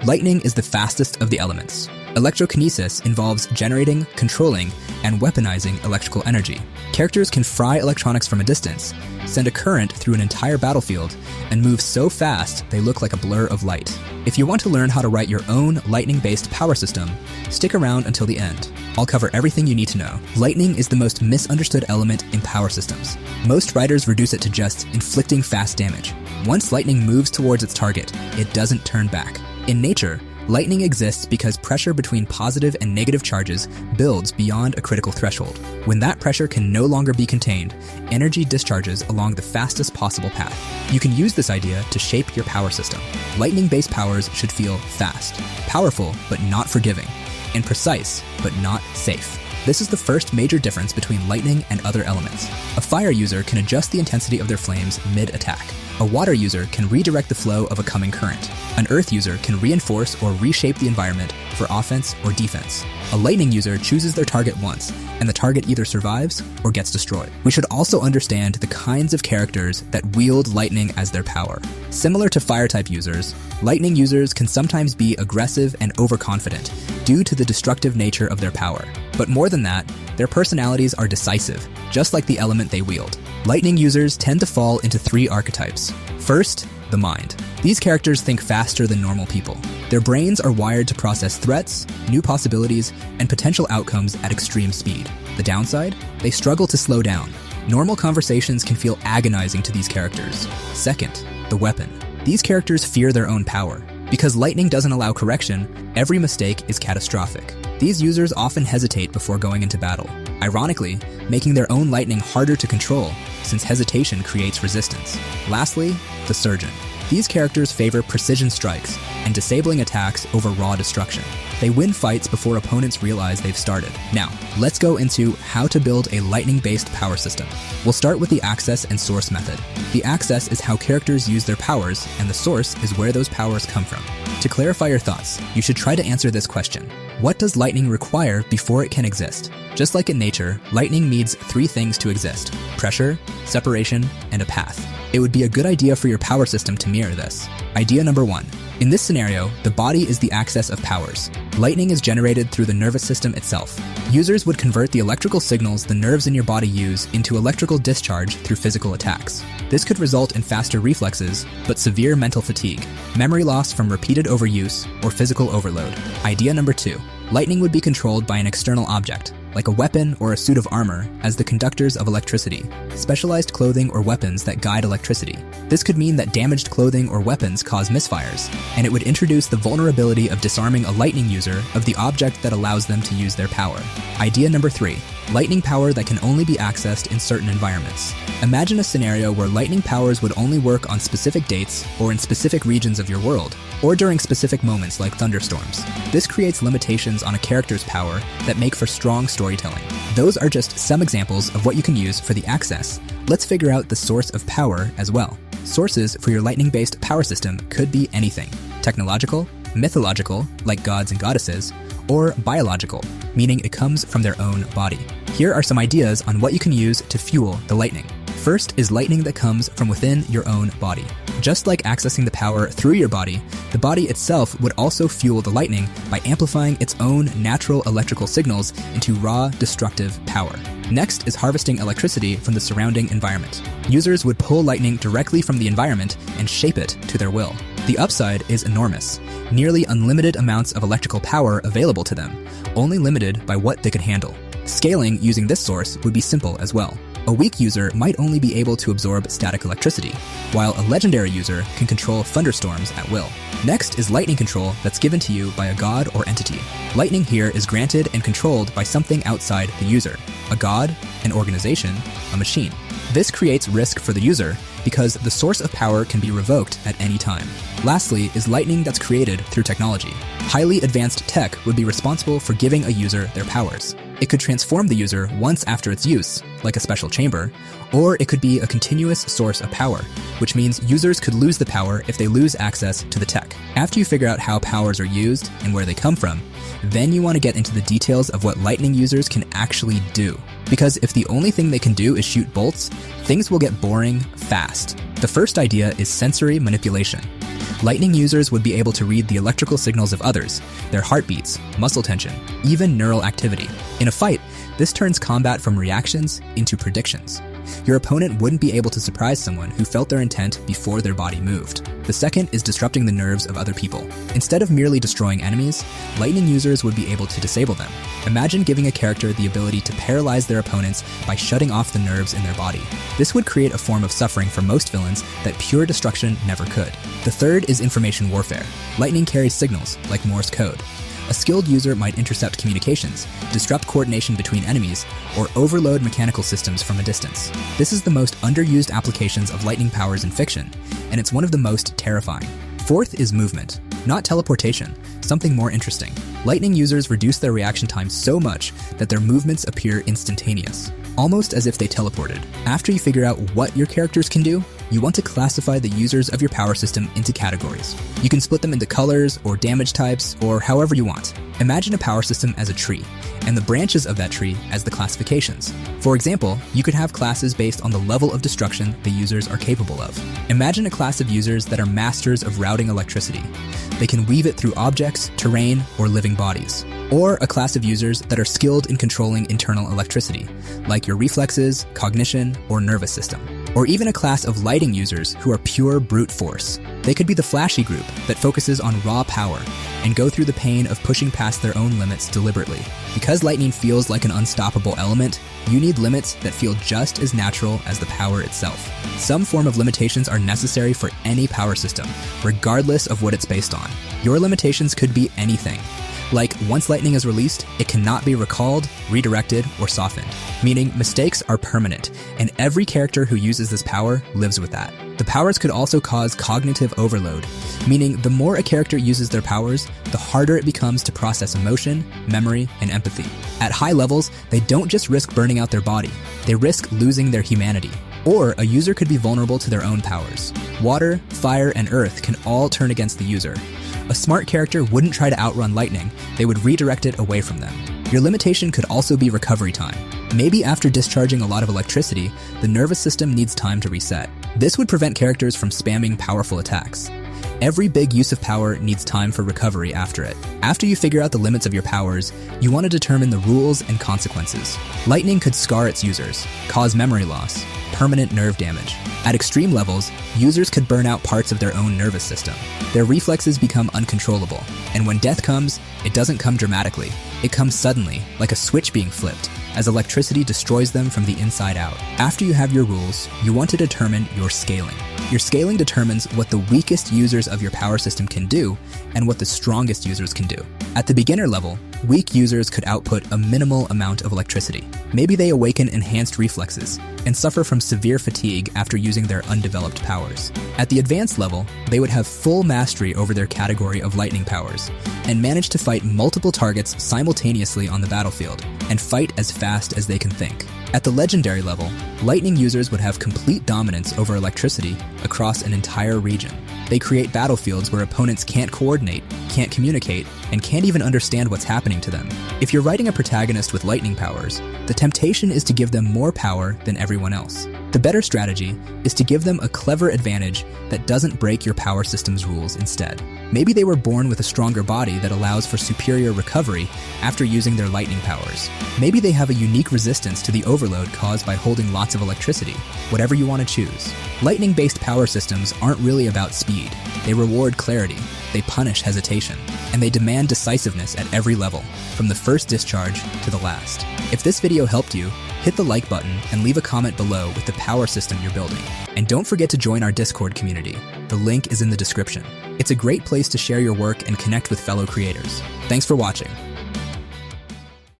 Lightning is the fastest of the elements. Electrokinesis involves generating, controlling, and weaponizing electrical energy. Characters can fry electronics from a distance, send a current through an entire battlefield, and move so fast they look like a blur of light. If you want to learn how to write your own lightning-based power system, stick around until the end. I'll cover everything you need to know. Lightning is the most misunderstood element in power systems. Most writers reduce it to just inflicting fast damage. Once lightning moves towards its target, it doesn't turn back. In nature, lightning exists because pressure between positive and negative charges builds beyond a critical threshold. When that pressure can no longer be contained, energy discharges along the fastest possible path. You can use this idea to shape your power system. Lightning-based powers should feel fast, powerful but not forgiving, and precise but not safe. This is the first major difference between lightning and other elements. A fire user can adjust the intensity of their flames mid-attack. A water user can redirect the flow of a coming current. An earth user can reinforce or reshape the environment for offense or defense. A lightning user chooses their target once, and the target either survives or gets destroyed. We should also understand the kinds of characters that wield lightning as their power. Similar to fire-type users, lightning users can sometimes be aggressive and overconfident due to the destructive nature of their power. But more than that, their personalities are decisive, just like the element they wield. Lightning users tend to fall into 3 archetypes. First, the mind. These characters think faster than normal people. Their brains are wired to process threats, new possibilities, and potential outcomes at extreme speed. The downside? They struggle to slow down. Normal conversations can feel agonizing to these characters. Second, the weapon. These characters fear their own power. Because lightning doesn't allow correction, every mistake is catastrophic. These users often hesitate before going into battle, ironically, making their own lightning harder to control, since hesitation creates resistance. Lastly, the surgeon. These characters favor precision strikes and disabling attacks over raw destruction. They win fights before opponents realize they've started. Now, let's go into how to build a lightning-based power system. We'll start with the access and source method. The access is how characters use their powers, and the source is where those powers come from. To clarify your thoughts, you should try to answer this question. What does lightning require before it can exist? Just like in nature, lightning needs 3 things to exist: pressure, separation, and a path. It would be a good idea for your power system to mirror this. Idea number 1. In this scenario, the body is the axis of powers. Lightning is generated through the nervous system itself. Users would convert the electrical signals the nerves in your body use into electrical discharge through physical attacks. This could result in faster reflexes, but severe mental fatigue, memory loss from repeated overuse, or physical overload. Idea number 2. Lightning would be controlled by an external object, like a weapon or a suit of armor, as the conductors of electricity, specialized clothing or weapons that guide electricity. This could mean that damaged clothing or weapons cause misfires, and it would introduce the vulnerability of disarming a lightning user of the object that allows them to use their power. Idea number 3. Lightning power that can only be accessed in certain environments. Imagine a scenario where lightning powers would only work on specific dates or in specific regions of your world, or during specific moments like thunderstorms. This creates limitations on a character's power that make for strong storytelling. Those are just some examples of what you can use for the access. Let's figure out the source of power as well. Sources for your lightning-based power system could be anything: technological, mythological, like gods and goddesses, or biological, meaning it comes from their own body. Here are some ideas on what you can use to fuel the lightning. First is lightning that comes from within your own body. Just like accessing the power through your body, the body itself would also fuel the lightning by amplifying its own natural electrical signals into raw, destructive power. Next is harvesting electricity from the surrounding environment. Users would pull lightning directly from the environment and shape it to their will. The upside is enormous. Nearly unlimited amounts of electrical power available to them, only limited by what they could handle. Scaling using this source would be simple as well. A weak user might only be able to absorb static electricity, while a legendary user can control thunderstorms at will. Next is lightning control that's given to you by a god or entity. Lightning here is granted and controlled by something outside the user: a god, an organization, a machine. This creates risk for the user because the source of power can be revoked at any time. Lastly is lightning that's created through technology. Highly advanced tech would be responsible for giving a user their powers. It could transform the user once after its use, like a special chamber, or it could be a continuous source of power, which means users could lose the power if they lose access to the tech. After you figure out how powers are used and where they come from, then you want to get into the details of what lightning users can actually do. Because if the only thing they can do is shoot bolts, things will get boring fast. The first idea is sensory manipulation. Lightning users would be able to read the electrical signals of others, their heartbeats, muscle tension, even neural activity. In a fight, this turns combat from reactions into predictions. Your opponent wouldn't be able to surprise someone who felt their intent before their body moved. The second is disrupting the nerves of other people. Instead of merely destroying enemies, lightning users would be able to disable them. Imagine giving a character the ability to paralyze their opponents by shutting off the nerves in their body. This would create a form of suffering for most villains that pure destruction never could. The third is information warfare. Lightning carries signals, like Morse code. A skilled user might intercept communications, disrupt coordination between enemies, or overload mechanical systems from a distance. This is the most underused applications of lightning powers in fiction, and it's one of the most terrifying. Fourth is movement, not teleportation, something more interesting. Lightning users reduce their reaction time so much that their movements appear instantaneous, almost as if they teleported. After you figure out what your characters can do, you want to classify the users of your power system into categories. You can split them into colors or damage types or however you want. Imagine a power system as a tree, and the branches of that tree as the classifications. For example, you could have classes based on the level of destruction the users are capable of. Imagine a class of users that are masters of routing electricity. They can weave it through objects, terrain, or living bodies. Or a class of users that are skilled in controlling internal electricity, like your reflexes, cognition, or nervous system. Or even a class of lighting users who are pure brute force. They could be the flashy group that focuses on raw power and go through the pain of pushing past their own limits deliberately. Because lightning feels like an unstoppable element, you need limits that feel just as natural as the power itself. Some form of limitations are necessary for any power system, regardless of what it's based on. Your limitations could be anything. Like, once lightning is released, it cannot be recalled, redirected, or softened, meaning mistakes are permanent, and every character who uses this power lives with that. The powers could also cause cognitive overload, meaning the more a character uses their powers, the harder it becomes to process emotion, memory, and empathy. At high levels, they don't just risk burning out their body, they risk losing their humanity. Or a user could be vulnerable to their own powers. Water, fire, and earth can all turn against the user. A smart character wouldn't try to outrun lightning, they would redirect it away from them. Your limitation could also be recovery time. Maybe after discharging a lot of electricity, the nervous system needs time to reset. This would prevent characters from spamming powerful attacks. Every big use of power needs time for recovery after it. After you figure out the limits of your powers, you want to determine the rules and consequences. Lightning could scar its users, cause memory loss, permanent nerve damage. At extreme levels, users could burn out parts of their own nervous system. Their reflexes become uncontrollable, and when death comes, it doesn't come dramatically. It comes suddenly, like a switch being flipped, as electricity destroys them from the inside out. After you have your rules, you want to determine your scaling. Your scaling determines what the weakest users of your power system can do and what the strongest users can do. At the beginner level, weak users could output a minimal amount of electricity. Maybe they awaken enhanced reflexes and suffer from severe fatigue after using their undeveloped powers. At the advanced level, they would have full mastery over their category of lightning powers and manage to fight multiple targets simultaneously on the battlefield and fight as fast as they can think. At the legendary level, lightning users would have complete dominance over electricity across an entire region. They create battlefields where opponents can't coordinate, can't communicate, and can't even understand what's happening to them. If you're writing a protagonist with lightning powers, the temptation is to give them more power than everyone else. The better strategy is to give them a clever advantage that doesn't break your power system's rules instead. Maybe they were born with a stronger body that allows for superior recovery after using their lightning powers. Maybe they have a unique resistance to the overload caused by holding lots of electricity. Whatever you want to choose. Lightning-based power systems aren't really about speed. They reward clarity, they punish hesitation, and they demand decisiveness at every level, from the first discharge to the last. If this video helped you, hit the like button and leave a comment below with the power system you're building. And don't forget to join our Discord community. The link is in the description. It's a great place to share your work and connect with fellow creators. Thanks for watching.